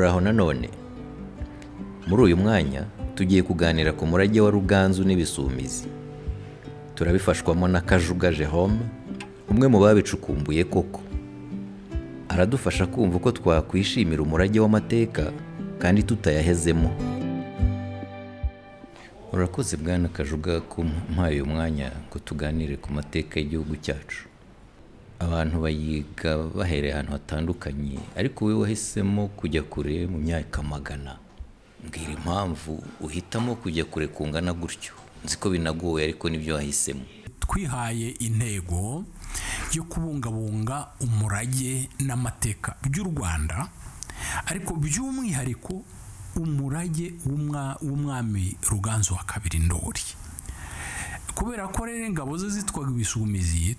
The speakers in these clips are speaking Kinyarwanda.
muraho nanone. Muri uyu mwanya tugiye kuganira ku murage wa Ruganzu n'Ibisumizi. Turabifashwamo na Kajuga Jerome, umwe mu babicukumbuye koko. Aradufasha kumva uko twakwishimira umurage w'amateka kandi tutayahezemo. Urakoze Bwana Kajuga kumpaye uyu mwanya ngo tuganire ku mateka y'igihugu cyacu. Abantu bayiga bahereye ahantu hatandukanye, ariko wowe wahisemo kujya kure mu myaka magana. Mbwira impamvu uhitamo kujya kure kungana gutyo. Nzi ko binagoye ariko nibyo wahisemo. Twihaye intego yo kubungabunga umurage n'amateka by'u Rwanda, ariko by'umwihariko umurage w'umwami Ruganzu wa kabiri Ndoli. Kubera ko rero ingabo ze zitwaga Ibisumizi,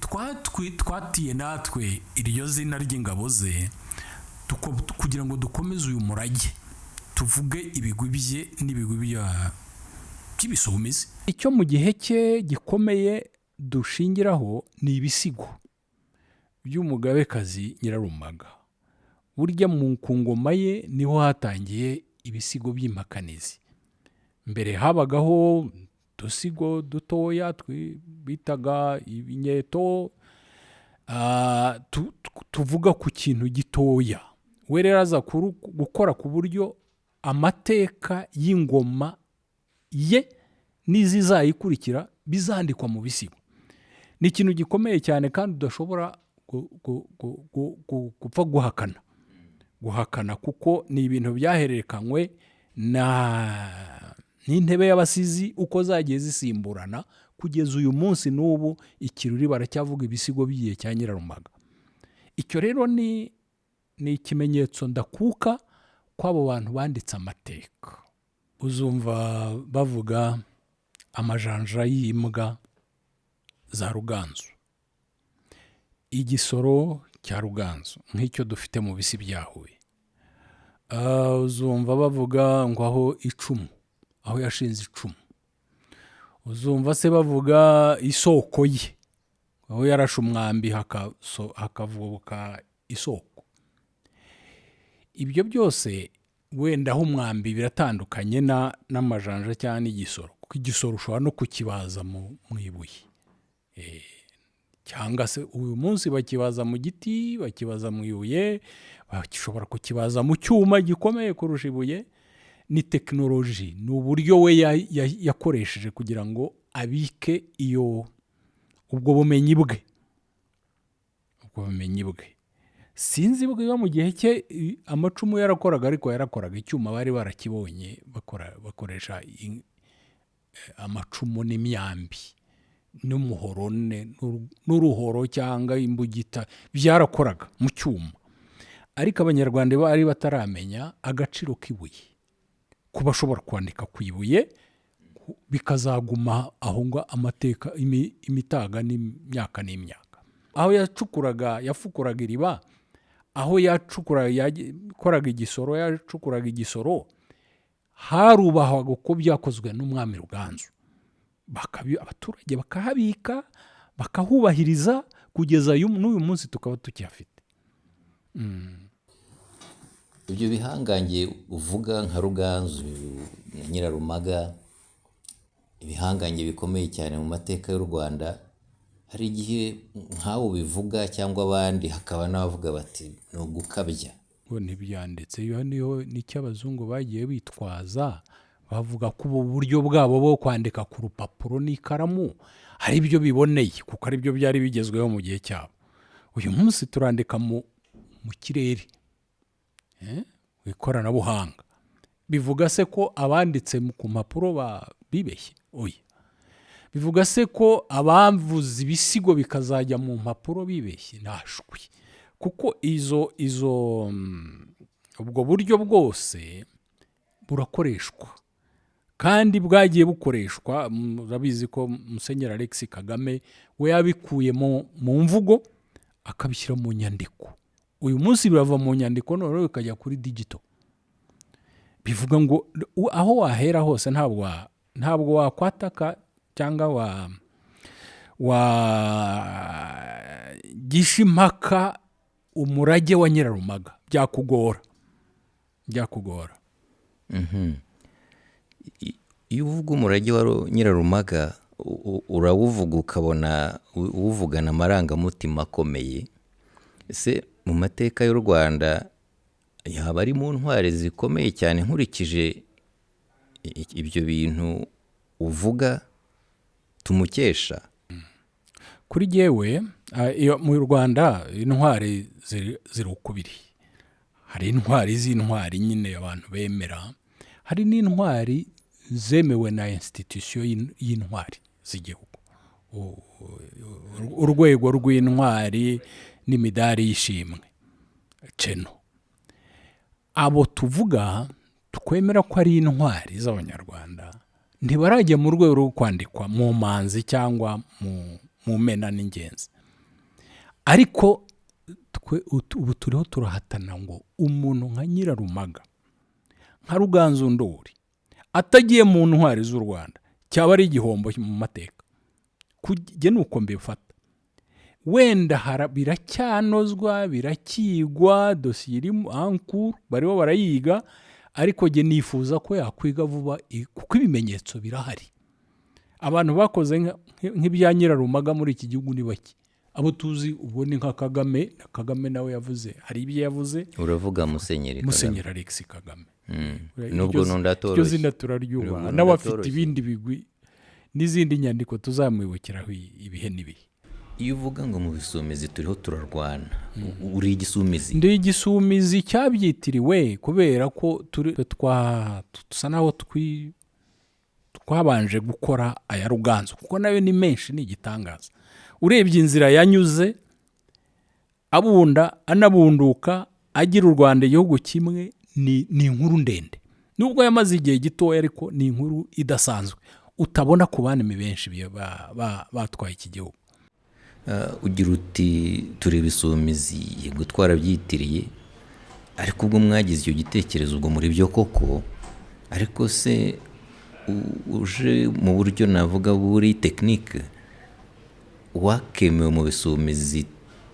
twatiye natwe iryo zina ry'ingabo ze kugira ngo dukomeze uyu murage, tuvuge ibigwi bye n'ibigwi by'Ibisumizi. Icyo mu gihe cye gikomeye dushingiraho ni ibisigo by'umugabekazi Nyirarumaga. Burya ku ngoma ye niho hatangiye ibisigo by'impakanizi. Mbere habagaho udusigo dutoya bitaga ibinyeto, tuvuga ku kintu gitoya. We rero aza gukora ku buryo amateka y'ingoma ye n'izizayikurikira bizandikwa mu bisigo. Ni ikintu gikomeye cyane kandi udashobora gupfa guhakana kuko ni ibintu byahererekanywe n'intebe y'abasizi uko zagiye zisimburana kugeza uyu munsi n'ubu ikiruri baracyavuga ibisigo by'igihe cya Nyirarumaga. Icyo rero ni ikimenyetso ndakuka kw'abo bantu banditse amateka. Uzumva bavuga amajanja y'imbwa za Ruganzu, igisoro cya Ruganzu nk'icyo dufite mu bisi bya Huye. Uzumva bavuga ngo aho icumu, aho yashinze icumu. Uzumva se bavuga isoko ye, aho yarashe umwambi hakavuka isoko. Ibyo byose wenda aho umwambi biratandukanye n'amajanja cyangwa n'igisoro, kuko igisoro ushobora no kukibaza mu ibuye, cyangwa se uyu munsi bakibaza mu giti, bakibaza mu ibuye, bashobora kukibaza mu cyuma gikomeye kurusha ibuye. Ni tekinoloji, ni uburyo we yakoresheje kugira ngo abike ubwo bumenyi bwe. Sinzi bwiba mu gihe cye amacumu yarakoraga, ariko yarakoraga icyuma bari barakibonye bakoresha amacumu n'imyambi n'umuhoro n'uruhoro cyangwa imbugita, byarakoraga mu cyuma. Ariko Abanyarwanda bari bataramenya agaciro k'ibuye, kuba ashobora kwandika ku ibuye bikazaguma aho ngo amateka imitaga n'imyaka n'imyaka. Aho yafukuraga iriba, aho yakoraga igisoro, harubahwaga uko byakozwe n'umwami Ruganzu. Abaturage bakahabika, bakahubahiriza kugeza n'uyu munsi tukaba tukihafite. Ibyo bihangange uvuga nka Ruganzu na Nyirarumaga, ibihangange bikomeye cyane mu mateka y'u Rwanda, hari igihe nkawe bivuga cyangwa abandi hakaba n'abavuga bati ni ugukabya. Ngo ntibyanditse, iyo niho n'icyo abazungu bagiye bitwaza, bavuga ko ubu buryo bwabo bwo kwandika ku rupapuro n'ikaramu hari ibyo biboneye, kuko ari byo byari bigezweho mu gihe cyabo. Uyu munsi turandika mu kirere, ikoranabuhanga. Bivuga se ko abanditse ku mpapuro bibeshye? Oya. Bivuga se ko abamvuze ibisigo bikazajya mu mpapuro bibeshye? Nashwi. Kuko ubwo buryo bwose burakoreshwa kandi bwagiye bukoreshwa. Murabizi ko Musenyeri Alexis Kagame we yabikuye mu mvugo akabishyira mu nyandiko. Uyu munsi birava mu nyandiko none bikajya kuri digital. Bivuga ngo aho wahera hose ntabwo wakwataka cyangwa gisha impaka umurage wa Nyirarumaga, byakugora. byakugora. Iyo uvuga umurage wa Nyirarumaga urawuvuga ukabona uwuvugana amarangamutima akomeye. Ese mu mateka y'u Rwanda yaba ari mu ntwari zikomeye cyane nkurikije ibyo bintu uvuga tumukesha? Kuri jyewe mu Rwanda intwari ziri ukubiri. Hari intwari z'intwari nyine abantu bemera, hari n'intwari zemewe na institution y'intwari z'igihugu, urwego rw'intwari n'imidari y'ishimwe ceno. Abo tuvuga twemera ko ari intwari z'abanyarwanda ntibarajya mu rwego rwo kwandikwa mu manzi cyangwa mu mena n'ingenzi, ariko ubu turiho turahatana ngo umuntu nka Nyirarumaga, nka Ruganzu Ndori atagiye mu ntwari z'u Rwanda cyaba ari igihombo mu mateka. Kujye nuko mbifata. Wenda biracyanozwa, birakigwa, dosiye iri ankuru bariho barayiga, ariko jye nifuza ko yakwiga vuba kuko ibimenyetso birahari. Abantu bakoze nk'ibya Nyirarumaga muri iki gihugu ni bake. Abo tuzi ubwo ni nka Kagame nawe yavuze, hari ibyo yavuze. Uravuga Musenyeri Alex Kagame. Nubwo nundatoroshye. Iryo zina turaryubaha. N'abafite ibindi bigwi n'izindi nyandiko tuzamwibukiraho ibihe n'ibihe. Iyo uvuga ngo mu bisumizi turiho turarwana, uri igisumizi? Ndi igisumizi cyabyitiriwe kubera ko tusa naho twabanje gukora aya Ruganzu, kuko nayo ni menshi, ni igitangaza. Urebye inzira yanyuze abunda anabunduka agira u Rwanda igihugu kimwe, ni inkuru ndende. Nubwo yamaze igihe gitoya, ariko ni inkuru idasanzwe utabona ku bandi benshi batwaye iki gihugu. Ugira uti turi ibisumizi, gutwara byitiriye, ariko ubwo mwagize icyo gitekerezo ubwo muri byo koko, ariko se uje mu buryo navuga buri tekinike, wakemewe mu bisumizi,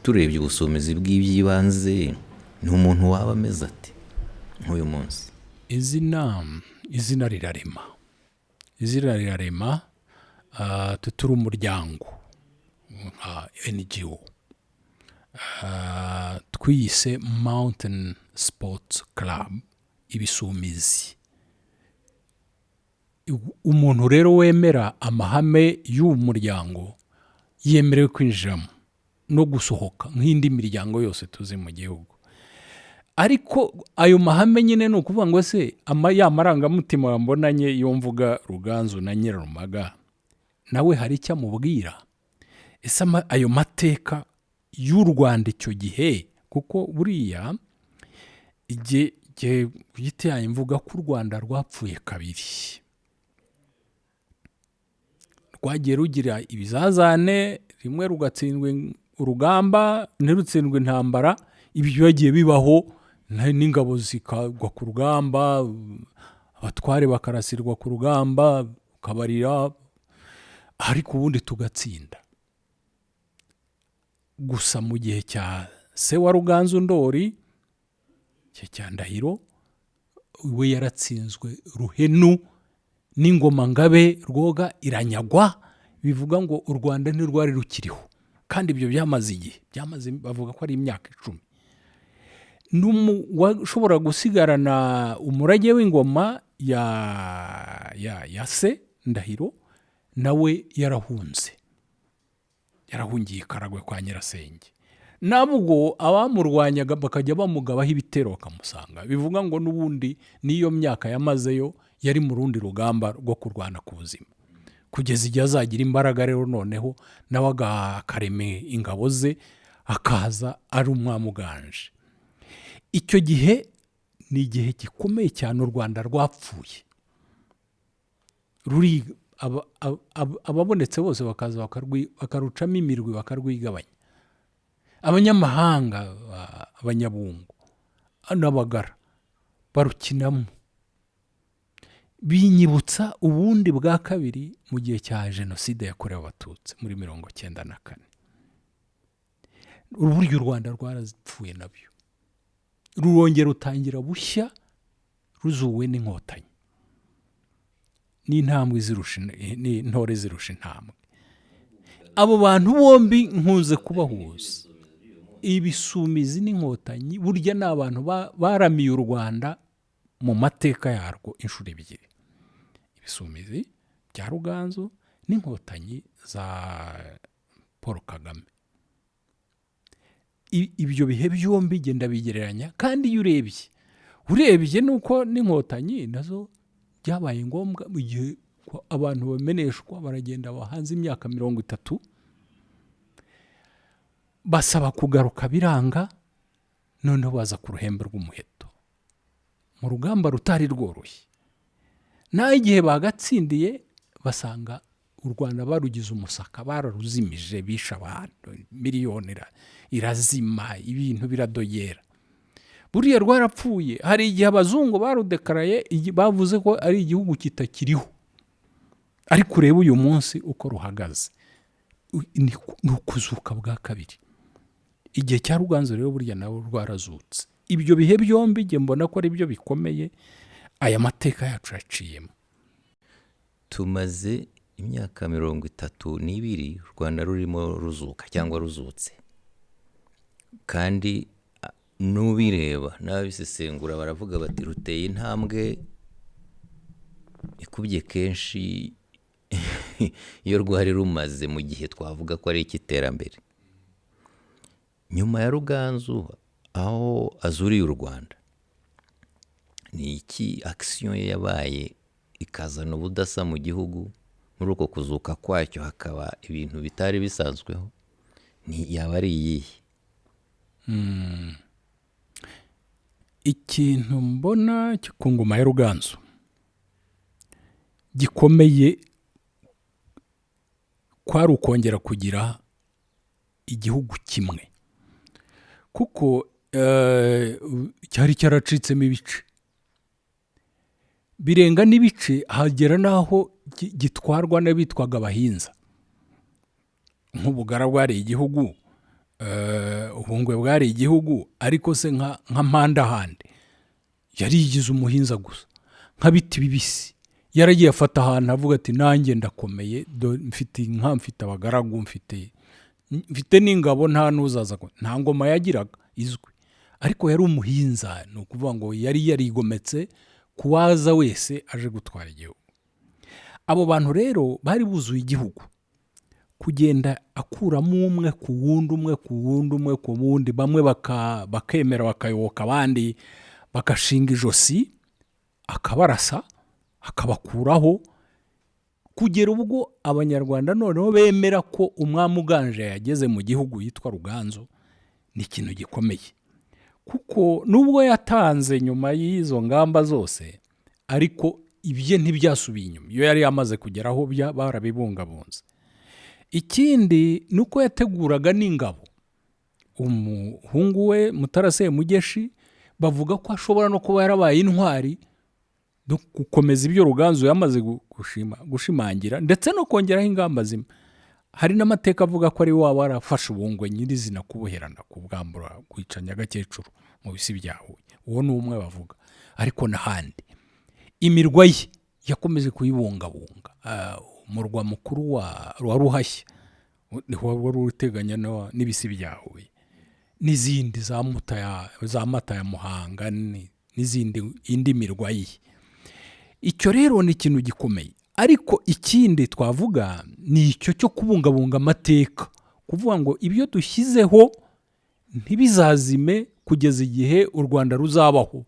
turebye ubusumizi bw'iby'ibanze, ni umuntu waba ameze ati nk'uyu munsi? Izina rirarema. Turi umuryango nka NGO, twiyise Mountain Sports Club, ibisumizi. Umuntu rero wemera amahame y'uwo muryango yemerewe kwinjiramo no gusohoka nk'indi miryango yose tuzi mu gihugu. Ariko ayo mahame nyine ni ukuvuga ngo se ya marangamutima wambonanye iyo mvuga Ruganzu na Nyirarumaga, nawe hari icyo amubwira? Ese ayo mateka y'u Rwanda icyo gihe, kuko buriya igihe giteye mvuga ko u Rwanda rwapfuye kabiri. Rwagiye rugira ibizazane, rimwe rugatsindwa urugamba, ntirutsindwe intambara. Ibyo bagiye bibaho, n'ingabo zikagwa ku rugamba, abatware bakarasirwa ku rugamba, ukabarira, ariko ubundi tugatsinda. Gusa mu gihe cya se wa Ruganzu Ndori, cya Ndahiro, we yaratsinzwe ruhenu n'ingoma Ngabe Rwoga iranyagwa. Bivuga ngo u Rwanda ntirwari rukiriho, kandi ibyo byamaze igihe, bavuga ko ari imyaka 10. Washobora gusigarana umurage w'ingoma ya se Ndahiro, nawe yarahungiye Karagwe kwa Nyirasenge. Nabwo abamurwanyaga bakajya bamugabaho ibitero bakamusanga. Bivuga ngo n'ubundi n'iyo myaka yamazeyo yari mu rundi rugamba rwo kurwana ku buzima, kugeza igihe azagira imbaraga rero noneho nawe akareme ingabo ze, akaza ari umwamuganje. Icyo gihe ni igihe gikomeye cyane u Rwanda rwapfuye. Ababonetse bose bakaza bakarucamo imirwi, bakarwigabanya. Abanyamahanga, abanyabungo n'abagara barukinamo. Binyibutsa ubundi bwa kabiri mu gihe cya Jenoside yakorewe Abatutsi muri 1994. Uburyo u Rwanda rwarapfuye nabyo, rurongera rutangira bushya ruzuwe n'inkotanyi n'intambwe zirusha n'intore zirusha intambwe. Abo bantu bombi nkunze kubahuza, ibisumizi n'inkotanyi burya ni abantu baramiye u Rwanda mu mateka yarwo inshuro ebyiri. Ibisumizi bya Ruganzu n'inkotanyi za Paul Kagame. Ibyo bihe byombi genda bigereranya, kandi iyo urebye nuko n'inkotanyi nazo byabaye ngombwa mu gihe abantu bameneshwa baragenda bahanze imyaka 30 basaba kugaruka biranga, noneho baza ku ruhembe rw'umuheto mu rugamba rutari rworoshye. Naho igihe bagatsindiye basanga u Rwanda barugize umusaka, bararuzimije, bisha abantu miliyoni irazima, ibintu biradoyera. Buriya rwarapfuye. Hari igihe abazungu barudekaraye bavuze ko ari igihugu kitakiriho, ariko ureba uyu munsi uko ruhagaze ni ukuzuka bwa kabiri. Igihe cya Ruganzu rero burya nawe rwarazutse. Ibyo bihe byombi nge mbona ko ari byo bikomeye aya mateka yacu yaciyemo. Tumaze imyaka 32 u Rwanda rurimo ruzuka cyangwa ruzutse, kandi n'ubireba n'abisesengura baravuga bati ruteye intambwe ikubye kenshi iyo rwari rumaze mu gihe twavuga ko ari ikiterambere. Nyuma ya Ruganzu aho azuriye u Rwanda, ni iki action yabaye ikazana ubudasa mu gihugu? Muri uko kuzuka kwacyo hakaba ibintu bitari bisanzweho, ni yaba ari iyihe? Ikintu mbona ku ngoma ya Ruganzu gikomeye kwari ukongera kugira igihugu kimwe, kuko cyari cyaracitsemo ibice birenga n'ibice, hagera naho gitwarwa n'abitwaga abahinza. Nk'Ubugara bwari igihugu, Ubungwe bwari igihugu, ariko se nka Mpandahande yari yigize umuhinza gusa. Nka Biti Bibisi yaragiye afata ahantu avuga ati nanjye ndakomeye, mfite inka, mfite abagaragu, mfite n'ingabo, nta nuzaza. Nta ngoma yagiraga izwi, ariko yari umuhinza. Ni ukuvuga ngo yari yarigometse kuwaza wese aje gutwara igihugu. Abo bantu rero bari buzuye igihugu, kugenda akuramo umwe ku wundi, umwe ku wundi, umwe ku wundi, bamwe bakemera bakayoboka, abandi bagashinga ijosi akabarasa akabakuraho, kugera ubwo Abanyarwanda noneho bemera ko umwami uganje yageze mu gihugu yitwa Ruganzu. Ni ikintu gikomeye, kuko nubwo yatanze nyuma y'izo ngamba zose, ariko ibye ntibyasubiye inyuma. Iyo yari yamaze kugeraho barabibungabunze. Ikindi nuko yateguraga n'ingabo. Umuhungu we Mutara Semugeshi bavuga ko ashobora no kuba yarabaye intwari no gukomeza ibyo Ruganzu yamaze gushimangira, ndetse no kongeraho ingamba zimwe. Hari n'amateka avuga ko ari waba warafashe Ubungwe nyirizina kubuherana, kubwambura, kwica Nyagakecuru mu bisi bya Huye. Uwo ni umwe bavuga, ariko n'ahandi imirwa ye yakomeje kuyibungabunga. Umurwa mukuru wa Ruhashya wari uteganya n'ibisi bya Huye, n'izindi za Mata ya Muhanga, n'izindi indi mirwa ye. Icyo rero ni ikintu gikomeye. Ariko ikindi twavuga ni icyo cyo kubungabunga amateka, kuvuga ngo ibyo dushyizeho ntibizazime kugeza igihe u Rwanda ruzabaho.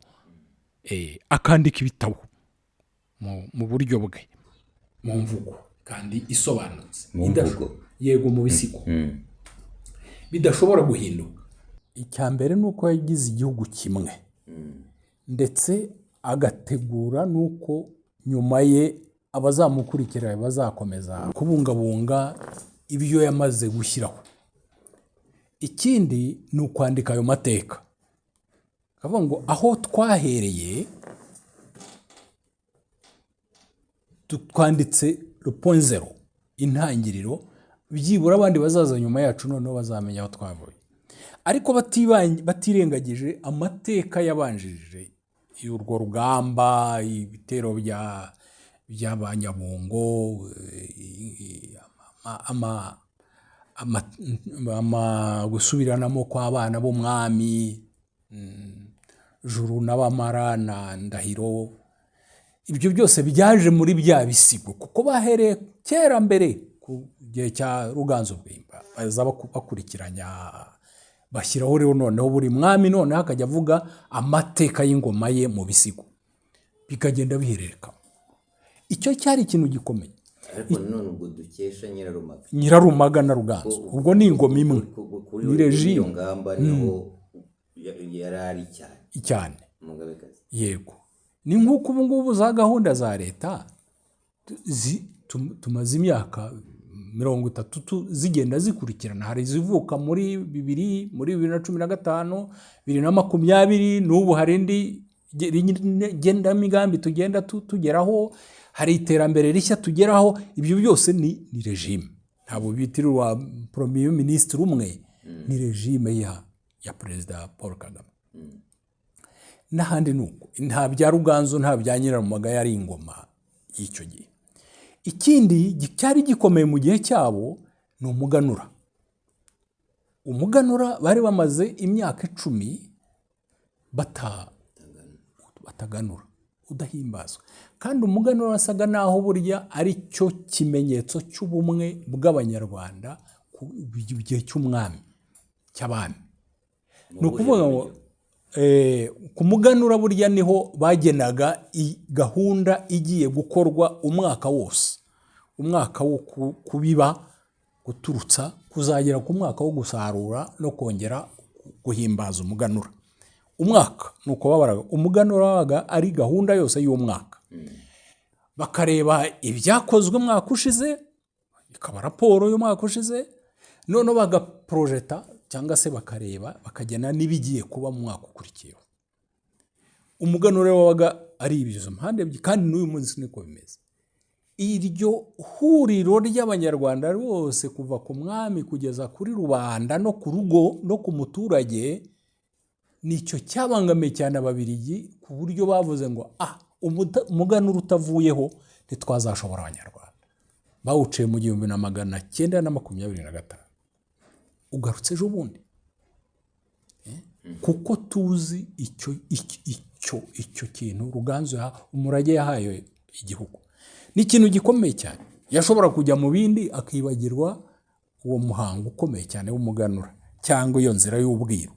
Akandika ibitabo mu buryo bwe, mu mvugo kandi isobanutse, yego mu bisigo bidashobora guhinduka. Icya mbere ni uko yagize igihugu kimwe, ndetse agategura nuko nyuma ye abazamukurikira bazakomeza kubungabunga ibyo yamaze gushyiraho. Ikindi ni ukwandika ayo mateka, akavuga ngo aho twahereye twanditse le point zero, intangiriro, byibura abandi bazaza nyuma yacu noneho bazamenya aho twavuye. Ariko batirengagije amateka yabanjirije urwo rugamba, ibitero by'abanyabungo, gusubiranamo kw'abana b'umwami, Juru n'Abamara na Ndahiro. Ibyo byose byaje muri bya bisigo, kuko bahereye kera mbere ku gihe cya Ruganzu Bwimba baza bakurikiranya, bashyiraho rero noneho buri mwami noneho akajya avuga amateka y'ingoma ye mu bisigo, bikagenda biherereka. Icyo cyari ikintu gikomeye. Ariko none ubwo dukesha Nyirarumaga na Ruganzu, ubwo ni ingoma imwe, ni regime. Iyo ngamba niho yari ari cyane Umugabekazi. Yego, ni nk'uko ubu ngubu za gahunda za leta tumaze imyaka 30 zigenda zikurikirana. Hari izivuka muri 2015, 2020, n'ubu hari indi genamigambi tugenda tugeraho, hari iterambere rishya tugeraho. Ibyo byose ni regime, ntabwo bitirirwa premier ministre umwe, ni regime ya Perezida Paul Kagame. N'ahandi nuko nta bya Ruganzu, nta bya Nyirarumaga, yari ingoma y'icyo gihe. Ikindi cyari gikomeye mu gihe cyabo ni umuganura. Umuganura bari bamaze imyaka 10 bataganura, udahimbazwa. Kandi umuganura wasaga naho burya ari cyo kimenyetso cy'ubumwe bw'Abanyarwanda ku gihe cy'umwami cy'abami. Ni ukuvuga ngo ku muganura burya niho bagenaga gahunda igiye gukorwa umwaka wose, umwaka wo kubiba, guturutsa, kuzagera ku mwaka wo gusarura no kongera guhimbaza umuganura. Umwaka nuko babaraga umuganura wabaga ari gahunda yose y'umwaka. Bakareba ibyakozwe umwaka ushize, ikaba raporo y'umwaka ushize, none bagaprojeta cyangwa se bakareba bakagena n'ibigiye kuba mu mwaka ukurikiyeho. Umuganura wabaga ari ibizo mpande, kandi n'uyu munsi niko bimeze. Iryo huriro ry'Abanyarwanda bose kuva ku mwami kugeza kuri rubanda no ku rugo no ku muturage, nicyo cyabangamiye cyane Ababiligi, ku buryo bavuze ngo umuganura utavuyeho ntitwazashobora Abanyarwanda. Bawuciye mu 1925. Ugarutse ejo bundi, kuko tuzi icyo kintu Ruganzu umurage yahaye igihugu. Ni ikintu gikomeye cyane. Yashobora kujya mu bindi akibagirwa uwo muhango ukomeye cyane w'umuganura cyangwa iyo nzira y'ubwiru.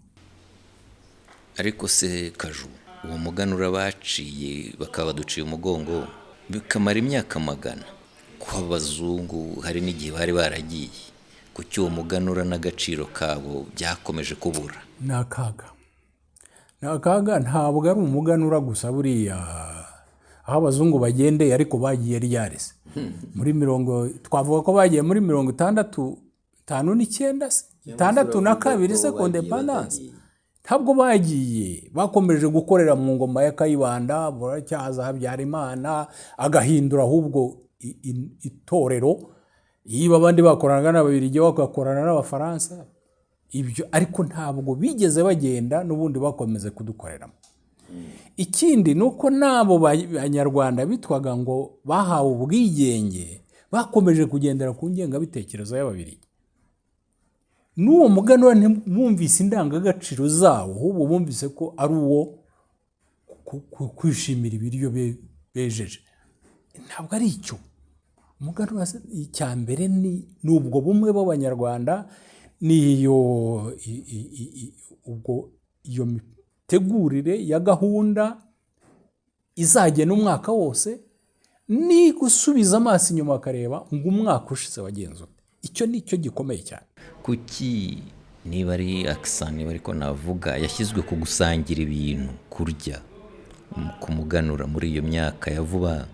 Ariko se Kaju, uwo muganura baciye bakaba baduciye umugongo bikamara imyaka 100, ku Abazungu hari n'igihe bari baragiye, ku cyo umuganura n'agaciro kabo byakomeje kubura. Nakaga ntabwo ari umuganura gusa buriya, aho Abazungu bagendeye ariko bagiye ryarese muri twavuga ko bagiye muri 1962 seconde independence. Ntabwo bagiye, bakomeje gukorera mu ngoma ya Kayibanda, buracyaza Habyarimana agahindura ahubwo itorero. Yiba abandi bakoranaga n'Ababiligi bagakorana n'Abafaransa, ibyo ariko ntabwo bigeze bagenda, n'ubundi bakomeze kudukoreramo. Ikindi nuko nabo Banyarwanda bitwaga ngo bahawe ubwigenge bakomeje kugendera ku ngengabitekerezo y'Ababiligi. N'uwo muganura ntibumvise indangagaciro zawo, ahubwo bumvise ko ari uwo kwishimira ibiryo bejeje. Ntabwo ari icyo. Umuganura icya mbere ni ubwo bumwe bw'Abanyarwanda, niyo iyo mitegurire ya gahunda izagena umwaka wose, ni gusubiza amaso inyuma akareba ngo umwaka ushize wagenze. Icyo ni cyo gikomeye cyane. Kuki niba ari accent, niba ariko navuga yashyizwe ku gusangira ibintu, kurya ku muganura muri iyo myaka ya vuba,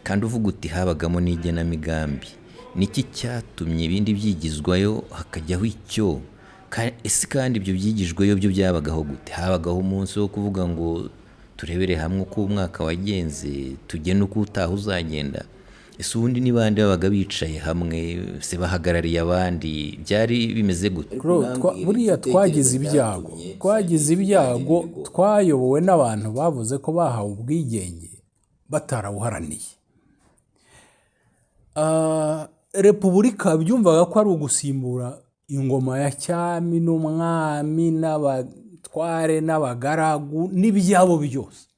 kandi uvuga uti habagamo n'igenamigambi, niki cyatumye ibindi byigizwayo hakajyaho icyo? Ese kandi ibyo byigijweyo byo byabagaho gute? Habagaho umunsi wo kuvuga ngo turebere hamwe uko umwaka wagenze, tugene uko utaha uzagenda, ese ubundi ni bande babaga bicaye hamwe se bahagarariye abandi byari bimeze gute? buriya twagize ibyago twayobowe n'abantu bavuze ko bahawe ubwigenge batarawuharaniye. Repubulika byumvaga ko ari ugusimbura ingoma ya cyami n'umwami n'abatware n'abagaragu n'ibyabo byose,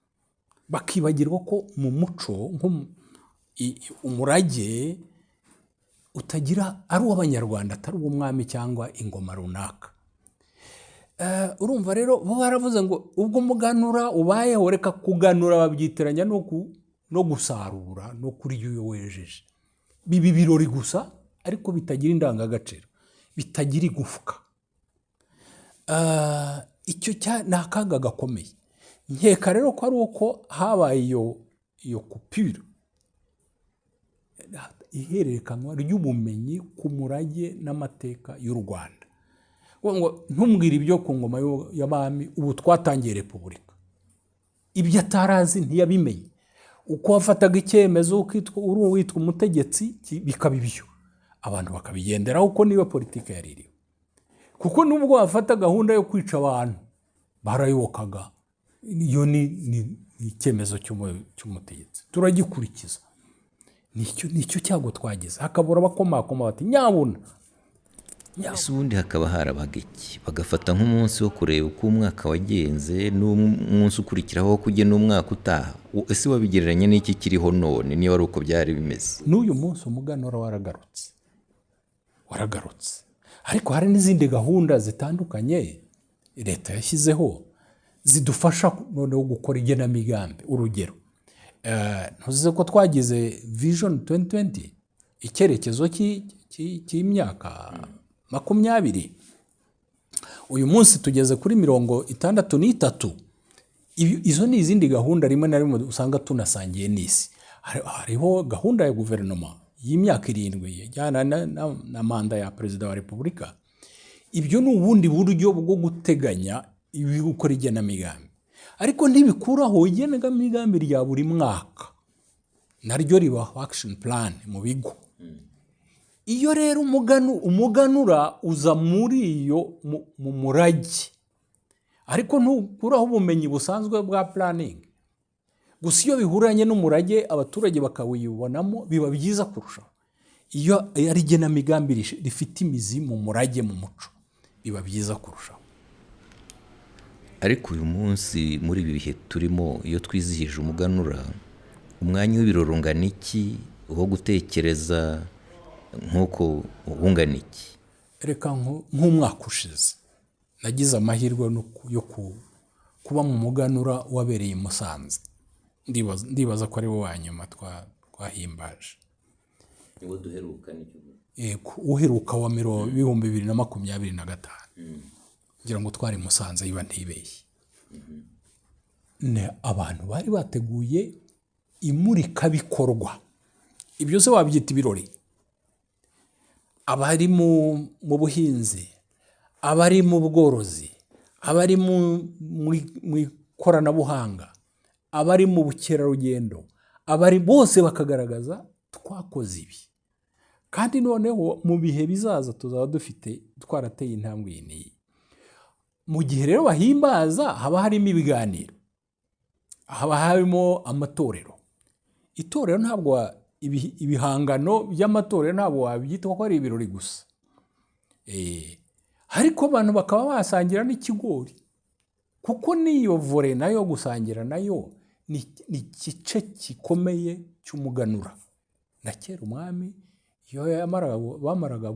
bakibagirwa ko mu muco umurage utagira ari uw'abanyarwanda atari uw'umwami cyangwa ingoma runaka. Urumva rero bo baravuze ngo ubwo umuganura ubayeho reka kuganura babyitiranya no gusarura no kurya iyo wejeje. Bibi birori gusa ariko bitagira indangagaciro, bitagira igufwa. Icyo ni akaga gakomeye. Nkeka rero ko ari uko habaye iyo kupira, ihererekanwa ry'ubumenyi ku murage n'amateka y'u Rwanda. Ngo ntumbwire ibyo ku ngoma y'abami, ubu twatangiye repubulika. Ibyo atarazi ntiyabimenye. Uko wafataga icyemezo witwa umutegetsi bikaba ibyo, abantu bakabigenderaho uko niyo politiki yari iriho. Kuko nubwo wafata gahunda yo kwica abantu barayobokaga, iyo ni icyemezo cy'umutegetsi, turagikurikiza. Nicyo cyago twagize, hakabura abakomakoma bati nyabuna. Ese ubundi hakaba harabaga iki? Bagafata nk'umunsi wo kureba uko umwaka wagenze n'umunsi ukurikiraho wo kugena umwaka utaha. Ese wabigereranya n'iki kiriho none niba ari uko byari bimeze? N'uyu munsi umuganura waragarutse, ariko hari n'izindi gahunda zitandukanye leta yashyizeho zidufasha noneho gukora igenamigambi. Urugero, ntuzize ko twagize vision 2020, icyerekezo cy'imyaka 20. Uyu munsi tugeze kuri 63. Izo ni izindi gahunda rimwe na rimwe usanga tunasangiye n'isi. Hariho gahunda ya guverinoma y'imyaka 7 ijyana na manda ya perezida wa repubulika. Ibyo ni ubundi buryo bwo guteganya gukora igenamigambi, ariko ntibikuraho igenamigambi rya buri mwaka, naryo riba action plan mu bigo. Iyo rero umuganura uza muri iyo mu murage, ariko ntukuraho ubumenyi busanzwe bwa planning. Gusa iyo bihuranye n'umurage abaturage bakawibonamo biba byiza kurushaho. Iyo ari igenamigambi rifite imizi mu murage mu muco biba byiza kurushaho. Ariko uyu munsi muri ibi bihe turimo, iyo twizihije umuganura, umwanya w'ibirori ungana iki wo gutekereza nk'uko ungana iki? Reka nk'umwaka ushize nagize amahirwe yo kuba mu muganura wabereye i Musanze. Ndibaza ko ari wo wa nyuma twahimbaje. Niwo duheruka n'icyo? Uheruka wa 2025. Ngira ngo twari Musanze yiba ntibeshye. Abantu bari bateguye imurikabikorwa. Ibyo se wabyita ibirori? Abari mu buhinzi, abari mu bworozi, abari mu ikoranabuhanga, abari mu bukerarugendo, abari bose bakagaragaza twakoze ibi. Kandi noneho mu bihe bizaza tuzaba dufite twarateye intambwe iyi. Mu gihe rero bahimbaza haba harimo ibiganiro, haba harimo amatorero. Itorero ntabwo ibihangano by'amatorero ntabwo wabyita ko ari ibirori gusa. Ariko abantu bakaba basangira n'ikigori, kuko niyo vore nayo gusangira nayo ni igice gikomeye cy'umuganura. Na kera umwami iyo bamaraga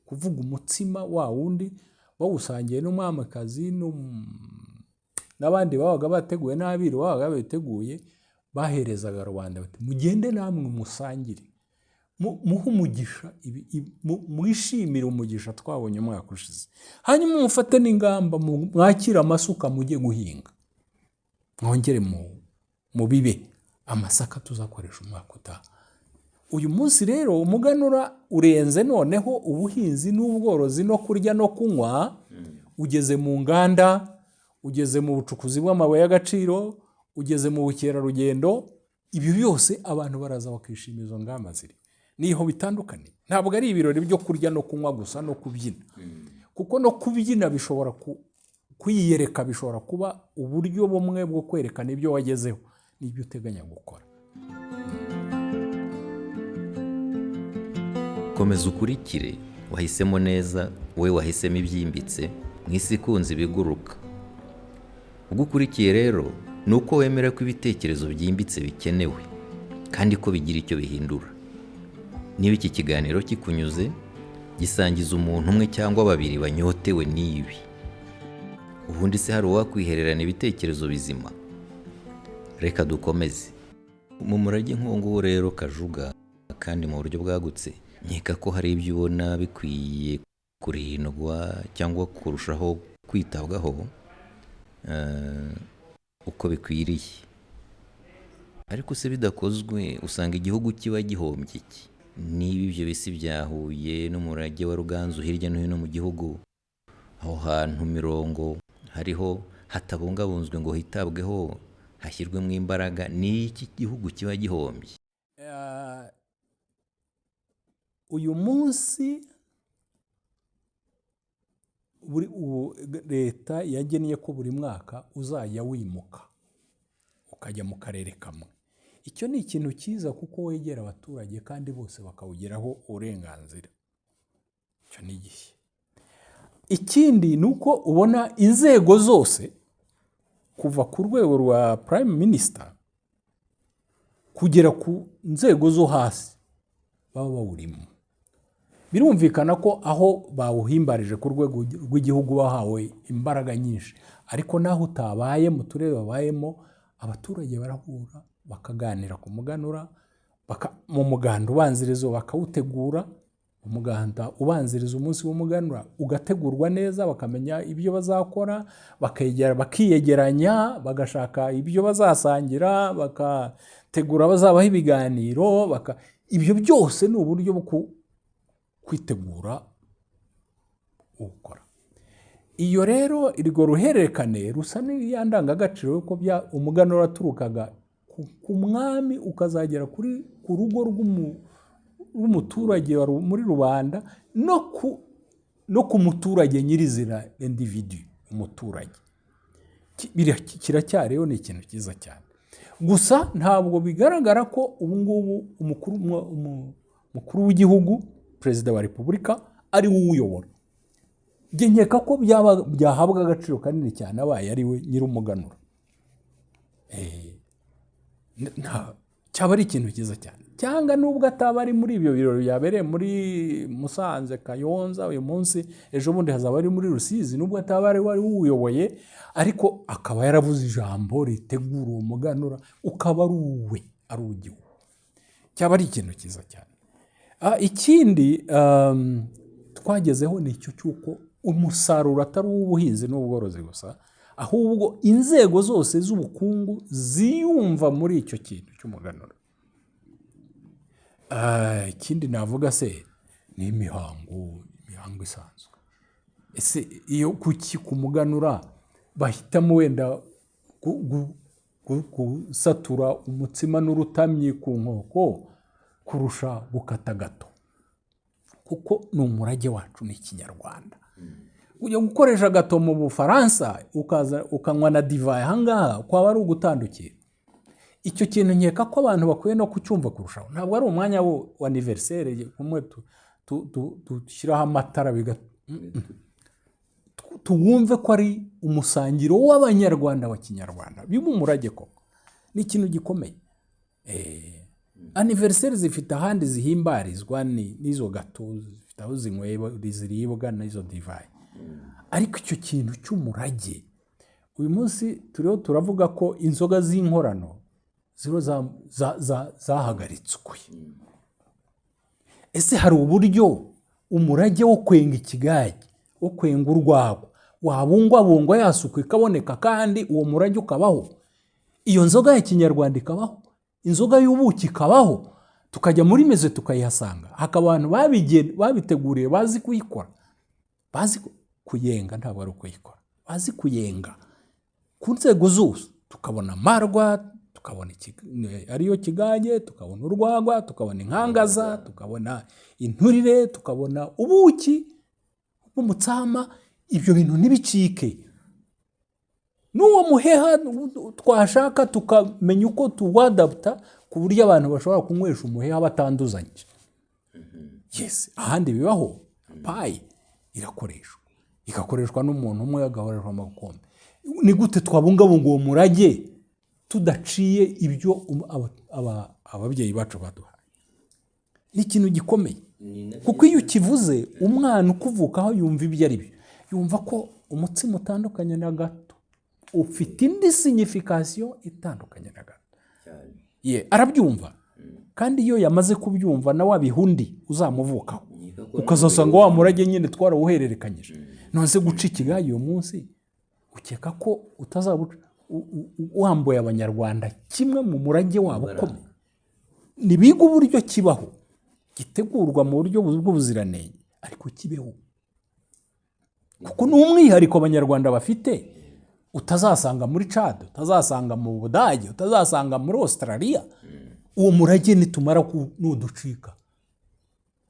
kuvuga umutsima wa wundi bawusangiye n'umwamikazi n'abandi babaga bateguye n'abiru babaga biteguye, baherezaga rubanda bati mugende namwe musangire, muhe umugisha, mwishimire umugisha twabonye umwaka ushize, hanyuma mufate n'ingamba, mwakira amasuka mujye guhinga, mwongere mu bibe amasaka tuzakoresha umwaka utaha. Uyu munsi rero umuganura urenze noneho ubuhinzi n'ubworozi no kurya no kunywa, ugeze mu nganda, ugeze mu bucukuzi bw'amabuye y'agaciro, ugeze mu bukerarugendo, ibyo byose abantu baraza bakishimira izo ngamba ziri. Niho bitandukanye, ntabwo ari ibirori byo kurya no kunywa gusa no kubyina, kuko no kubyina bishobora kwiyereka, bishobora kuba uburyo bumwe bwo kwerekana ibyo wagezeho n'ibyo uteganya gukora. komeza ukurikire, wahisemo neza, wowe wahisemo ibyimbitse mu isi ikunze ibiguruka. ubwo ukurikiye rero ni uko wemera ko ibitekerezo byimbitse bikenewe kandi ko bigira icyo bihindura. Niba iki kiganiro kikunyuze, gisangiza umuntu umwe cyangwa babiri banyotewe n'ibi. Ubundi se hari uwakwihererana ibitekerezo bizima? Reka dukomeze. Mu murage nk'uwo rero Kajuga, kandi mu buryo bwagutse, nkeka ko hari ibyo ubona bikwiye kurindwa cyangwa kurushaho kwitabwaho uko bikwiriye. Ariko se bidakozwe usanga igihugu kiba gihombye iki? Niba ibyo bisi byahuye n'umurage wa Ruganzu hirya no hino mu gihugu, aho hantu mirongo hariho hatabungabunzwe ngo hitabweho hashyirwemo imbaraga, ni iki gihugu kiba gihombye? Uyu munsi leta yagennye ko buri mwaka uzajya wimuka ukajya mu karere kamwe. Icyo ni ikintu cyiza kuko wegera abaturage kandi bose bakawugeraho uburenganzira. Icyo ni igihe. Ikindi ni uko ubona inzego zose kuva ku rwego rwa Prime Minister kugera ku nzego zo hasi baba bawurimo. Birumvikana ko aho bawuhimbarije ku rwego rw'igihugu bahawe imbaraga nyinshi, ariko naho utabaye mu turere babayemo, abaturage barahura bakaganira ku muganura, mu muganda ubanzirizo bakawutegura. Umuganda ubanziriza umunsi w'umuganura ugategurwa neza, bakamenya ibyo bazakora, bakiyegeranya, bagashaka ibyo bazasangira, bakategura bazabaho ibiganiro, ibyo byose ni uburyo bwo kwitegura ukora. Iyo rero irwo ruhererekane rusa n'iya ndangagaciro yuko umuganura waturukaga ku mwami ukazagera ku rugo rw'umuturage muri rubanda no ku muturage nyirizina individu, umuturage. Kiracyariho, ni ikintu cyiza cyane. Gusa ntabwo bigaragara ko ubu ngubu umukuru w'igihugu, perezida wa repubulika, ari we uwuyobora. Nkeka ko byahabwa agaciro kanini cyane abaye ari we nyir'umuganura. Cyaba ari ikintu cyiza cyane. Cyangwa nubwo ataba ari muri ibyo birori byabereye muri Musanze, Kayonza uyu munsi, ejo bundi hazaba ari muri Rusizi, nubwo ataba ari wari uwuyoboye, ariko akaba yaravuze ijambo ritegura uwo muganura, ukaba ari uwe, ari uw'igihugu. Cyaba ari ikintu cyiza cyane. Ikindi twagezeho ni icyo cy'uko umusaruro atari uw'ubuhinzi n'ubworozi gusa, ahubwo inzego zose z'ubukungu ziyumva muri icyo kintu cy'umuganura. Ikindi navuga se ni imihango isanzwe. Ese iyo ku muganura bahitamo wenda gusatura umutsima n'urutamyi ku nkoko kurusha gukata gato, kuko ni umurage wacu, ni Ikinyarwanda. Ujya gukoresha gato mu Bufaransa ukanywa na divayi, ahangaha kwaba ari ugutandukira. Icyo kintu nkeka ko abantu bakwiye no kucyumva kurushaho. Ntabwo ari umwanya wa anniversaire kumwe dushyiraho amatara tuwumve ko ari umusangiro w'abanyarwanda wa Kinyarwanda. Biba umurage koko, ni ikintu gikomeye. Anniversaire zifite ahandi zihimbarizwa, n'izo gato zifite aho ziribwa n'izo divayi. Ariko icyo kintu cy'umurage, uyu munsi turiho turavuga ko inzoga z'inkorano zahagaritswe. Ese hari uburyo umurage wo kwenga ikigage, wo kwenga urwagwa, wabungwabungwa yasuku ikaboneka kandi uwo murage ukabaho? Iyo nzoga ya Kinyarwanda ikabaho, inzoga y'ubuki ikabaho, tukajya muri meze tukayihasanga. Hakaba abantu babiteguriye, bazi kuyikora, bazi kuyenga, ntabwo ari ukuyikora, bazi kuyenga ku nzego zose. Tukabona amarwa, tukabona ariyo kigage, tukabona urwagwa, tukabona inkangaza, tukabona inturire, tukabona ubuki bw'umutsama. Ibyo bintu ntibicike. N'uwo muheha twashaka tukamenya uko tuwadaputa ku buryo abantu bashobora kunywesha umuheha batanduzanye. Yes, ahandi bibaho. Payi irakoreshwa, igakoreshwa n'umuntu umwe, agakoreshwa amakombe. Ni gute twabungabunga uwo murage tudaciye ibyo ababyeyi bacu baduhaye? Ni ikintu gikomeye, kuko iyo ukivuze umwana ukuvukaho yumva ibyo ari byo, yumva ko umutsima utandukanye na gato ufite indi signification itandukanye na gato. Arabyumva, kandi iyo yamaze kubyumva nawe abiha undi uzamuvukaho, ukazasanga wa murage nyine twarawuhererekanyije. None se guca ikigage uyu munsi ukeka ko utazaba wambuye abanyarwanda kimwe mu murage wabo ukomeye? Nibiga uburyo kibaho, gitegurwa mu buryo bw'ubuziranenge, ariko kibeho, kuko n'umwihariko abanyarwanda bafite utazasanga muri Chad, utazasanga mu Budage, utazasanga muri Australia. Uwo murage nitumara nuducika,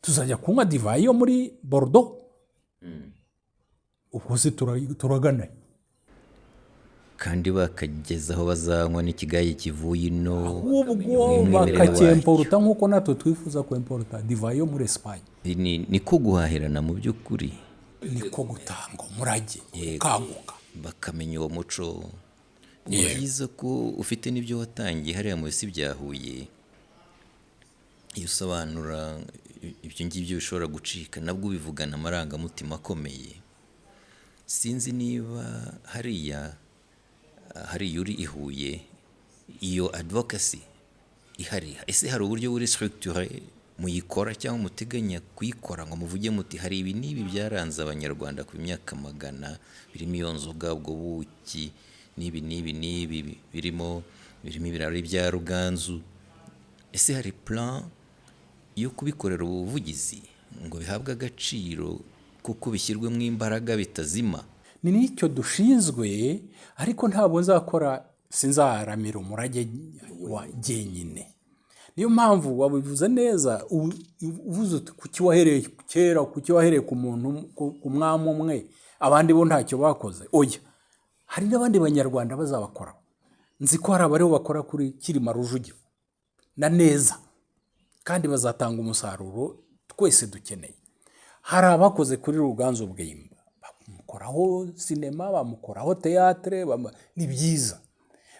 tuzajya kunywa divayi yo muri Bordeaux. Ubwo se turagana, kandi bakageza aho bazanywa n'ikigayi kivuye ino, ubwo bakacyemporuta nk'uko natwe twifuza kwemporuta divayi yo muri Espagne. Niko guhahirana mu by'ukuri, niko gutanga umurage ukaguka, bakamenya uwo muco. Ni byiza ko ufite n'ibyo watangiye hariya mu bisi bya Huye, iyo usobanura ibyo ngibyo bishobora gucika, nabwo ubivugana amarangamutima akomeye. Sinzi niba hariya uri i Huye iyo advocacy ihari, ese hari uburyo buri structure muyikora cyangwa muteganya kuyikora ngo muvuge muti hari ibi n'ibi byaranze abanyarwanda ku myaka magana, birimo iyo nzoga, ubwo buki, n'ibi birimo ibirari bya Ruganzu. Ese hari plan yo kubikorera ubuvugizi ngo bihabwe agaciro kuko bishyirwemo imbaraga bitazima? Ni nicyo dushinzwe, ariko ntabwo sinzaramira umurage wa jyenyine. Niyo mpamvu wabivuze neza, uvuze kuki wahereye kera, kuki wahereye ku muntu, ku mwami umwe, abandi bo ntacyo bakoze. Oya, hari n'abandi banyarwanda bazabakora. Nzi ko hari abariho bakora kuri Kirima Rujugiro na neza, kandi bazatanga umusaruro twese dukeneye. Hari abakoze kuri Ruganzu Bwimba, bamukoraho sinema, bamukoraho teatre, ni byiza,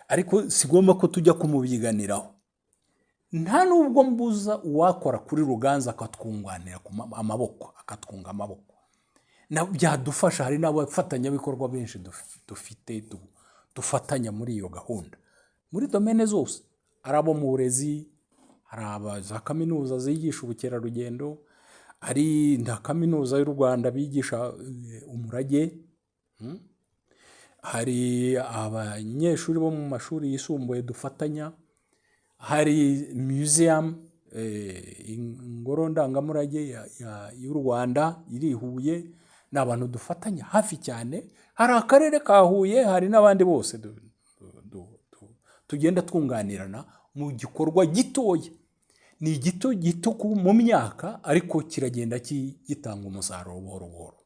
ariko sigomba ko tujya kumubyiganiraho. Nta nubwo mbuza uwakora kuri Ruganzu akatwunganira amaboko, akatwunga amaboko. Byadufasha, hari n'abafatanyabikorwa benshi dufite dufatanya muri iyo gahunda, muri domene zose. Hari abo mu burezi, hari za kaminuza zigisha ubukerarugendo, hari nda kaminuza y'u Rwanda bigisha umurage, hari abanyeshuri bo mu mashuri yisumbuye dufatanya, hari museum, ingoro ndangamurage y'u Rwanda iri Huye, n'abantu dufatanya hafi cyane. Hari akarere ka Huye, hari n'abandi bose tugenda twunganirana mu gikorwa gitoya. Ni gito mu myaka, ariko kiragenda gitanga umusaruro buhoro buhoro.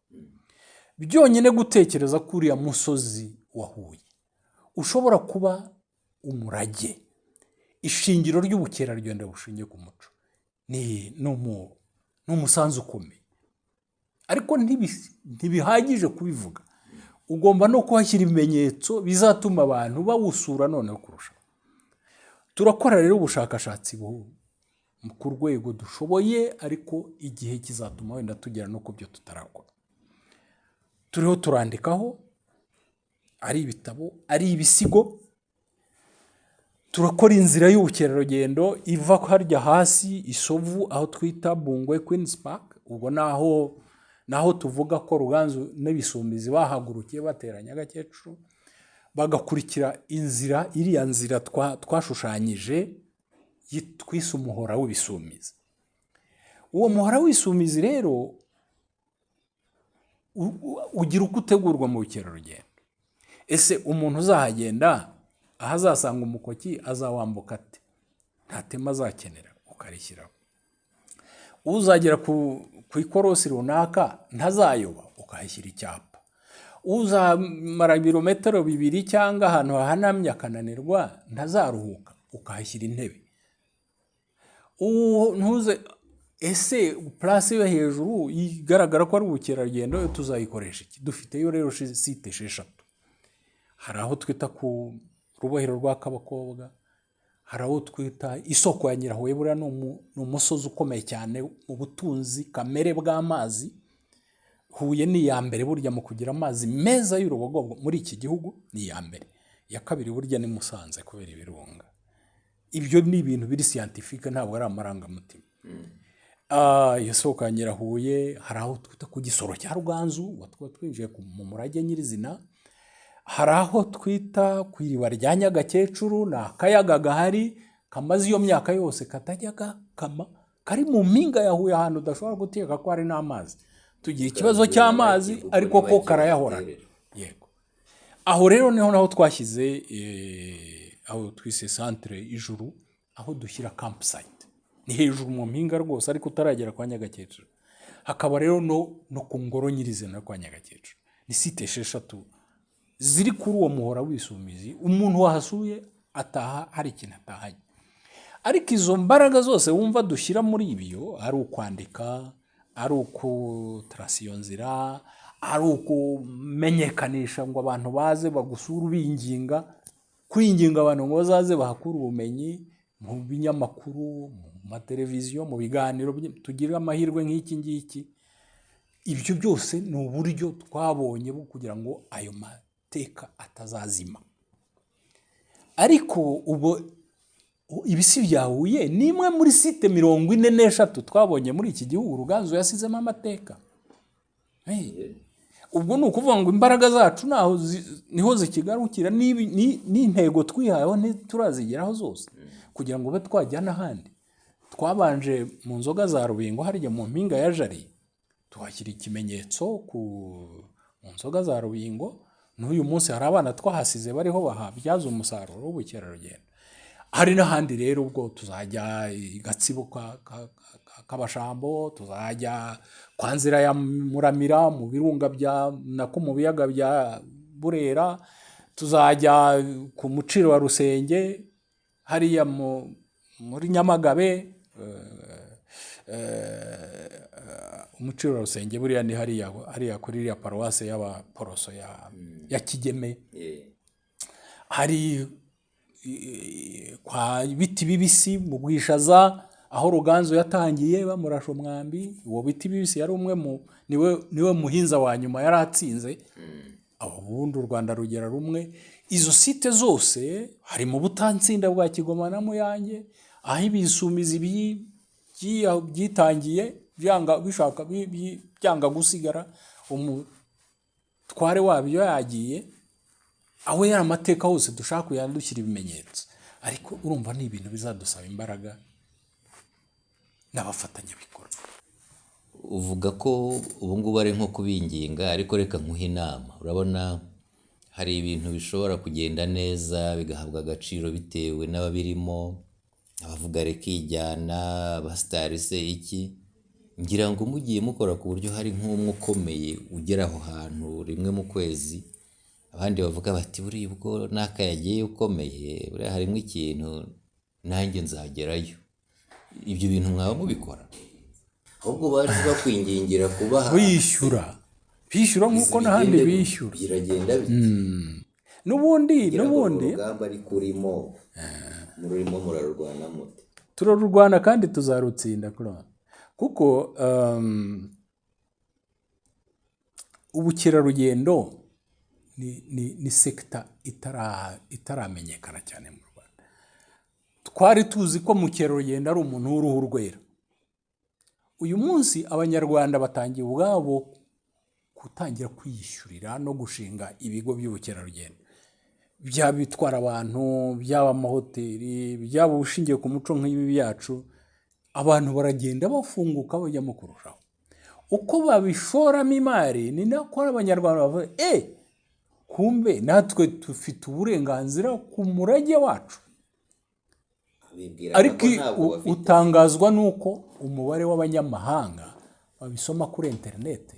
Byonyine gutekereza kuri ya musozi wa Huye ushobora kuba umurage, ishingiro ry'ubukerarugendo bushingiye ku muco, ni umusanzu ukomeye. Ariko ntibihagije kubivuga, ugomba no kuhashyira ibimenyetso bizatuma abantu bawusura noneho kurusha. Turakora rero ubushakashatsi ku rwego dushoboye, ariko igihe kizatuma wenda tugera no ku byo tutarakora. Turiho turandikaho, ari ibitabo, ari ibisigo. Turakora inzira y'ubukerarugendo iva harya hasi Isovu, aho twita Bungwe Queen's Park. Ubwo naho tuvuga ko Ruganzu n'Ibisumizi bahagurukiye bateranya Gakecuru, bagakurikira iriya nzira twashushanyije twise umuhora w'Ibisumizi. Uwo muhora w'Ibisumizi rero ugira uko utegurwa mu bukerarugendo. Ese umuntu uzahagenda aho azasanga umukoki azawambuka ate, nta tema azakenera ukarishyiraho. Uzagera ku ikorosi runaka ntazayoba ukahashyira icyapa. Uzamara ibirometero 2 cyangwa ahantu hahanamye akananirwa ntazaruhuka ukahashyira intebe. Ntuze ese place yo hejuru igaragara ko ari ubukerarugendo tuzayikoresha iki? Dufiteyo rero site 6. Hari aho twita ku rubohero rwa Kabakobwa, hari aho twita isoko ya Nyirahuye, buriya ni umusozi ukomeye cyane mu butunzi kamere bw'amazi. Huye ni iya mbere burya mu kugira amazi meza y'urubogobogo muri iki gihugu, ni iya mbere. Iya kabiri burya ni Musanze kubera ibirunga. Ibyo ni ibintu biri scientifique, ntabwo ari amarangamutima. Iyo soko ya Nyirahuye, hari aho twita ku Gisoro cya Ruganzu, twinjiye mu murage nyirizina. Hari aho twita ku iriba rya Nyagakecuru, ni akayaga gahari kamaze iyo myaka yose katajyaga kama, kari mu mpinga ya Huye ahantu udashobora guteka ko hari n'amazi. Tugira ikibazo cy'amazi ariko ko karayahorana. Yego. Aho rero niho naho twashyize aho twise centre ijuru, aho dushyira campsite. Ni hejuru mu mpinga rwose ariko utaragera kwa Nyagakecuru. Hakaba rero no ku ngoro nyirizina kwa Nyagakecuru. Ni site 6 ziri kuri uwo muhora w'Isumizi. Umuntu wahasuye ataha hari ikintu atahanye. Ariko izo mbaraga zose wumva dushyira muri ibyo, ari ukwandika, ari ukutrasiyo nzira, ari ukumenyekanisha ngo abantu baze bagusura ubinginga, kwinginga abantu ngo bazaze bahakura ubumenyi mu binyamakuru, mu mateleviziyo, mu biganiro tugira amahirwe nk'iki ngiki. Ibyo byose ni uburyo twabonye bwo kugira ngo ayo mateka atazazima. Ariko ubu ibisi bya Huye ni imwe muri site 43 twabonye muri iki gihugu Ruganzu yasizemo amateka. Ubwo ni ukuvuga ngo imbaraga zacu niho zikigarukira, n'intego twihayeho ntiturazigeraho zose kugira ngo ube twajyana ahandi. Twabanje mu nzoga za Rubingo harya mu mpinga ya Jari tuhashyira ikimenyetso mu nzoga za Rubingo. N'uyu munsi hari abana twahasize bariho bahabyaza umusaruro w'ubukerarugendo. Hari n'ahandi rero ubwo tuzajya Gatsibo k'Abashambo, tuzajya kwa Nzira ya Muramira mu birunga mu biyaga bya Burera, tuzajya ku Muciro wa Rusenge hariya muri Nyamagabe. Umuciro wa Rusenge buriya ni hariya kuri iriya paruwase y'Abaporoso ya Kigeme. Hari kwa Biti Bibisi mu Bwishaza aho Ruganzu yatangiye bamurasha umwambi. Uwo Biti Bibisi yari niwe muhinza wa nyuma yari atsinze. Aho ubundi u Rwanda rugera rumwe. Izo site zose hari mu Butansinda bwa Kigoma na Muyange, aho Ibisumizi byitangiye byanga gusigara, umutware wabyo yagiye. Aho yari amateka hose dushaka kuyandushyira ibimenyetso. Ariko urumva ni ibintu bizadusaba imbaraga n'abafatanyabikorwa. Uvuga ko ubu ngubu ari nko kubinginga, ariko reka nkuhe inama. Urabona hari ibintu bishobora kugenda neza bigahabwa agaciro bitewe n'ababirimo, abavuga reka ijyana, abasitari se iki. Ngira ngo mugiye mukora ku buryo hari nk'umwe ukomeye ugera aho hantu rimwe mu kwezi, abandi bavuga bati buriya ubwo naka yagiye ukomeye, buriya harimo ikintu nanjye nzagerayo. Ibyo bintu mwaba mubikora? Ahubwo baje bakwingingira kubaha bishyura nk'uko n'ahandi bishyura. Biragenda n'ubundi urugamba ari kurimo murimo murarurwana mute? Turarurwana kandi tuzarutsinda kuko ubukerarugendo ni sekta itaramenyekana cyane mu Rwanda. Twari tuzi ko mukerarugendo ari umuntu w'uruhu rwera. Uyu munsi Abanyarwanda batangiye ubwabo gutangira kwiyishyurira no gushinga ibigo by'ubukerarugendo, byaba bitwara abantu, byaba amahoteli, byaba ushingiye ku muco nk'ibi byacu. Abantu baragenda bafunguka bajyamo kurushaho. Uko babishoramo imari ni nako Abanyarwanda bavuga kumbe natwe dufite uburenganzira ku murage wacu. Ariko utangazwa nuko umubare w'abanyamahanga babisoma kuri interineti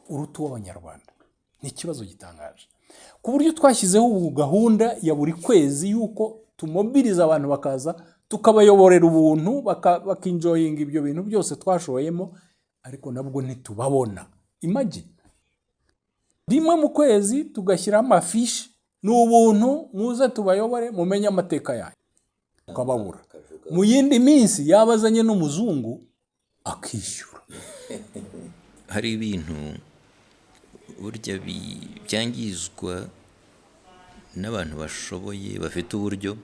uruta uw'abanyarwanda. Ni ikibazo gitangaje, ku buryo twashyizeho ubu gahunda ya buri kwezi yuko tumobiriza abantu bakaza tukabayoborera ubuntu bakinjoyinga ibyo bintu byose twashoyemo, ariko nabwo ntitubabona. Imagine rimwe mu kwezi tugashyiraho amafishi, ni ubuntu, muze tubayobore mumenye amateka yayo, tukababura. Mu yindi minsi yabazanye n'umuzungu akishyura. Hari ibintu burya byangizwa n'abantu bashoboye bafite uburyo,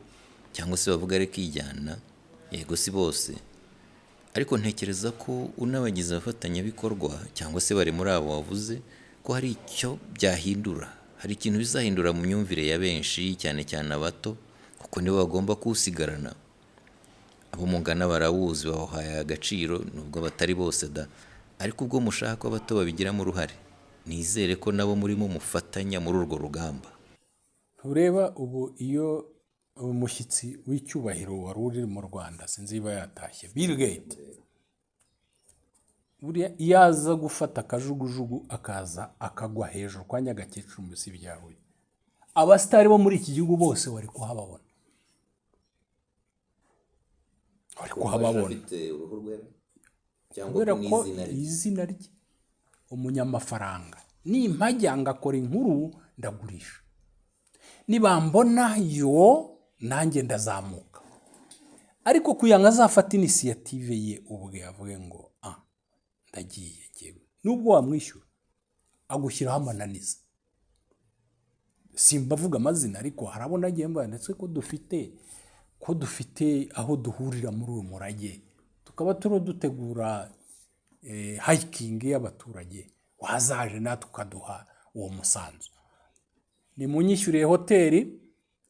cyangwa se bavuga ariko ijyana, yego si bose, ariko ntekereza ko unabagize abafatanyabikorwa cyangwa se bari muri abo wavuze ko hari icyo byahindura, hari ikintu bizahindura mu myumvire ya benshi, cyane cyane abato, kuko nibo bagomba kuwusigarana. Abo mungana barawuzi, bawuhaye agaciro, nubwo batari bose da, ariko ubwo mushaka ko abato babigiramo uruhare, nizere ko nabo murimo mufatanya muri urwo rugamba. Tureba ubu iyo umushyitsi w'icyubahiro wari uri mu Rwanda, sinziba yatashye, Bill Gates, buriya yaza gufata akajugujugu akaza akagwa hejuru kwa Nyagakecuru munsi y'ibyawe, abasitari bo muri iki gihugu bose wari kuhababona, wari kuhababona, kubera ko izina rye umunyamafaranga. Nimpajya ngakora inkuru ndagurisha, nibambona yo nanjye ndazamuka. Ariko kuyanga azafata inisiyative ye ubwe avuge ngo ndagiye ngewe, nubwo wamwishyura agushyiraho amananiza. Simbavuga amazina, ariko harabona agiye mba ndetse ko dufite aho duhurira muri uwo murage, tukaba dutegura hiking y'abaturage, wazaje natwe ukaduha uwo musanzu. Nimunyishyuriye hoteli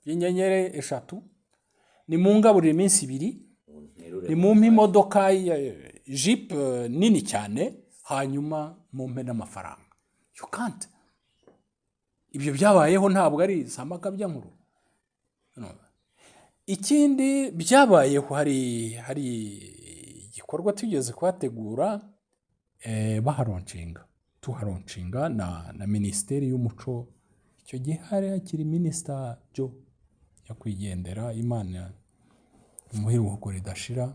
y'inyenyeri 3, nimungaburire iminsi 2, nimumpe imodoka Jeep nini cyane, hanyuma mumpe n'amafaranga. You can't. Ibyo byabayeho, ntabwo ari samakabya nkuru. Ikindi byabayeho, hari igikorwa tugeze kwategura, tuharonshinga na Minisiteri y'Umuco. Icyo gihe hari hakiri Minisita Jo yakwigendera, Imana umuhiruko ridashira.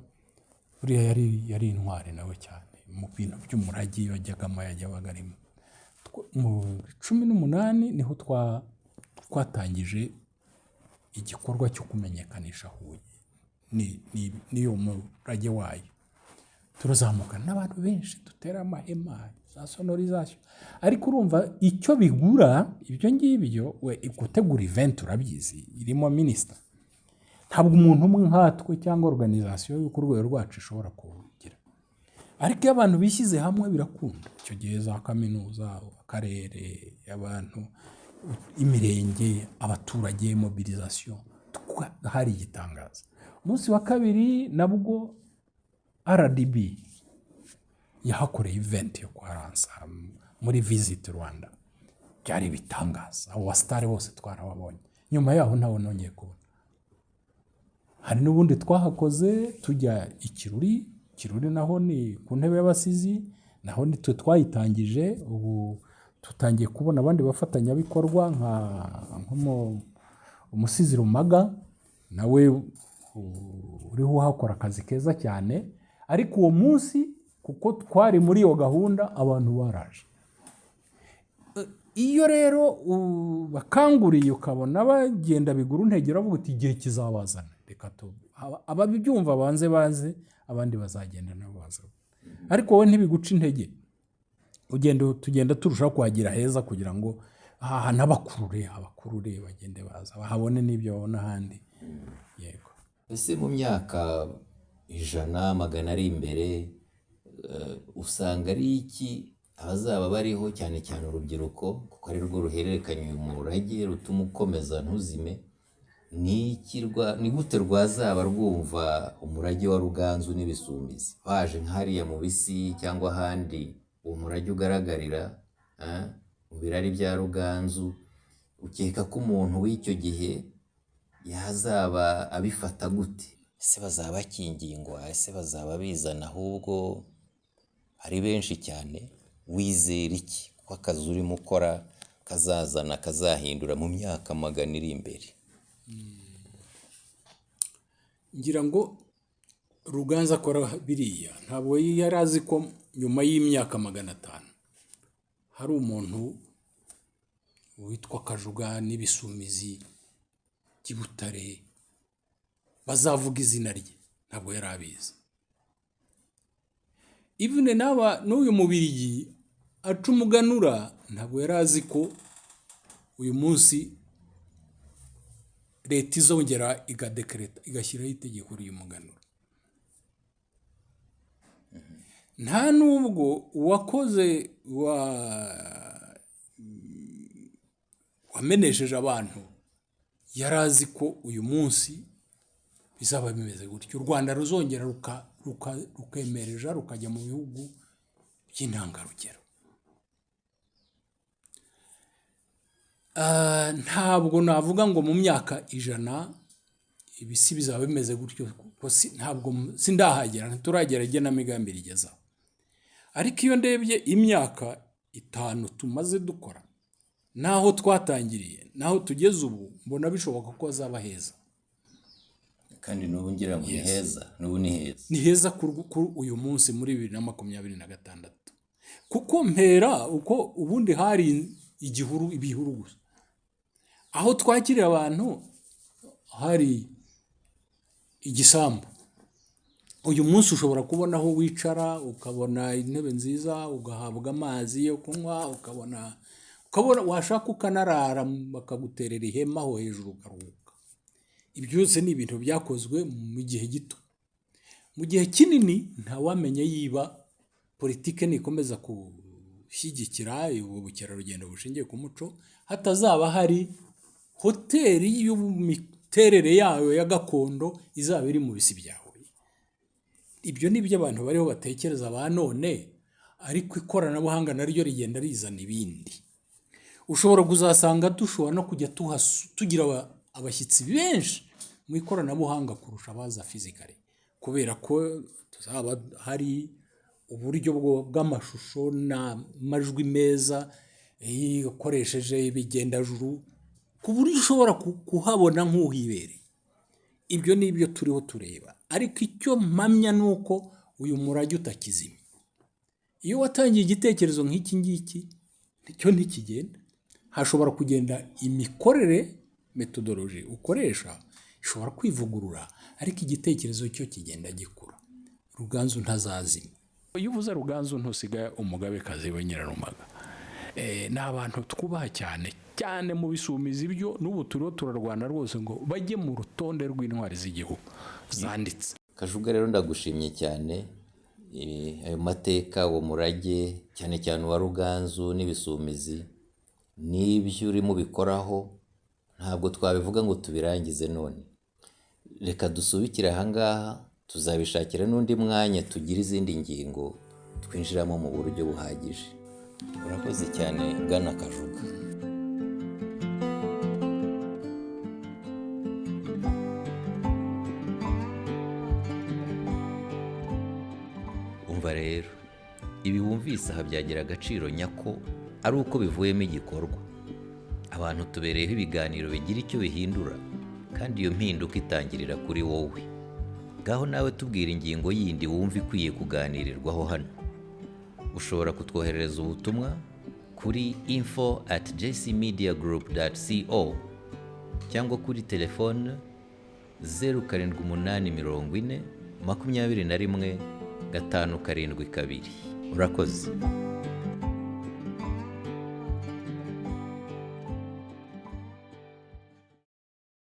Buriya yari intwari nawe cyane mu bintu by'umurage, yajyagamo yajyabaga arimo. Mu 18 niho twatangije igikorwa cyo kumenyekanisha Huye niyo murage wayo. Turazamuka n'abantu benshi, dutera amahema, za sonorization. Ariko urumva icyo bigura ibyo ngibyo, we gutegura event urabyizi, irimo Minisita. Ntabwo umuntu umwe nkatwe cyangwa organization yo ku rwego rwacu ishobora kugira. Ariko iyo abantu bishyize hamwe birakunda. Icyo gihe za kaminuza, akarere, abantu, imirenge, abaturage, mobilisation, hari igitangaza. Umunsi wa kabiri nabwo RDB yahakoreye event yo kwaransa muri Visit Rwanda. Byari bitangaza, abo basitari bose twarababonye. Nyuma yaho ntawe nongeye kubona. Hari n'ubundi twahakoze tujya Ikiruri naho ni ku ntebe y'abasizi, naho ni twe twayitangije. Ubu tutangiye kubona abandi bafatanyabikorwa umusizi Rumaga, nawe uriho uhakora akazi keza cyane. Ariko uwo munsi kuko twari muri iyo gahunda, abantu baraje. Iyo rero bakanguriye ukabona bagenda bigura intege, uravuga uti igihe kizabazana, reka ababyumva banze baze, abandi bazagenda nabo baza. Ariko wowe ntibiguca intege, tugenda turushaho kuhagira heza kugira ngo abakurure bagende baza bahabone n'ibyo babona ahandi. Yego. Ese mu myaka 100-200 ari imbere, usanga ari iki abazaba bariho, cyane cyane urubyiruko, kuko ari rwo ruhererekanya umurage rutuma ukomeza ntuzime, ni gute rwazaba rwumva umurage wa Ruganzu n'Ibisumizi? Waje nk'hariya mu Bisi cyangwa ahandi, uwo murage ugaragarira mu birari bya Ruganzu, ukeka ko umuntu w'icyo gihe yazaba abifata gute? Ese bazaba bakingingwa? Ese bazaba bizana ahubwo ari benshi cyane? Wizera iki ko akazi urimo ukora kazazana kazahindura mu myaka 100 iri imbere? ngira ngo Ruganzu akora biriya ntabwo yari azi ko nyuma y'imyaka 500 hari umuntu witwa Kajuga n'Ibisumizi by'i Butare bazavuga izina rye. Ntabwo yari abizi. Even n'uyu Mubirigi aca umuganura ntabwo yari azi ko uyu munsi leta izongera igadekreta igashyiraho itegeko ry'umuganura. Nta nubwo uwakoze wamenesheje abantu yari azi ko uyu munsi bizaba bimeze gutyo. U Rwanda ruzongera rukemereja rukajya mu bihugu by'intangarugero. Ntabwo navuga ngo mu myaka 100 ibisi bizaba bimeze gutyo, ntabwo sindahagera, nturagera igenamigambi rigezaho. Ariko iyo ndebye imyaka 5 tumaze dukora naho twatangiriye naho tugeze ubu, mbona bishoboka ko azaba heza. Kandi n'ubu ngira ngo ni heza, n'ubu ni heza. Ni heza kuri uyu munsi muri 2026. Kuko mpera uko ubundi hari ibihuru gusa. Aho twakiriye abantu hari igisambu. Uyu munsi ushobora kubona aho wicara, ukabona intebe nziza, ugahabwa amazi yo kunywa, ukabona washaka ukanarara bakaguterera ihema aho hejuru ukaruhuka. Ibyo byose ni ibintu byakozwe mu gihe gito. Mu gihe kinini ntawamenye yiba politike nikomeza gushyigikira ubukerarugendo bushingiye ku muco, hatazaba hari hoteli y'imiterere yayo ya gakondo izaba iri mu bisi byawe. Ibyo ni byo abantu bariho batekereza ba none, ariko ikoranabuhanga naryo rigenda rizana ibindi. Ushobora kuzasanga dushobora no kujya tugira abashyitsi benshi mu ikoranabuhanga kurusha abaza fizikali, kubera ko tuzaba hari uburyo bw'amashusho n'amajwi meza ukoresheje ibigendajuru ku buryo ushobora kuhabona nk'uhibereye. Ibyo ni ibyo turiho tureba, ariko icyo mpamya ni uko uyu murage utakizimye. Iyo watangiye igitekerezo nk'iki ngiki cyo ntikigenda, hashobora kugenda imikorere metodoloji ukoresha ishobora kwivugurura, ariko igitekerezo cyo kigenda gikura. Ruganzu ntazazimya. Iyo uvuze Ruganzu ntusigaye umugabekazi we Nyirarumaga. Ni abantu twubaha cyane cyane mu Bisumizi byo n'ubu turiho turarwana rwose ngo bajye mu rutonde rw'intwari z'igihugu zanditse. Kajuga rero ndagushimye cyane, ayo mateka, uwo murage cyane cyane wa Ruganzu n'Ibisumizi n'ibyo urimo bikoraho ntabwo twabivuga ngo tubirangize none. Reka dusubikire ahangaha, tuzabishakira n'undi mwanya tugira izindi ngingo twinjiramo mu buryo buhagije. Urakoze cyane Bwana Kajuga. Umva rero, ibi wumvise aha byagira agaciro nyako ari uko bivuyemo igikorwa. Abantu tubereyeho ibiganiro bigira icyo bihindura, kandi iyo mpinduka itangirira kuri wowe. Ngaho nawe tubwira ingingo yindi wumva ikwiye kuganirirwaho hano. Ushobora kutwoherereza ubutumwa kuri info@jcmediagroup.co cyangwa kuri telefone 0780 40 21 572. Urakoze.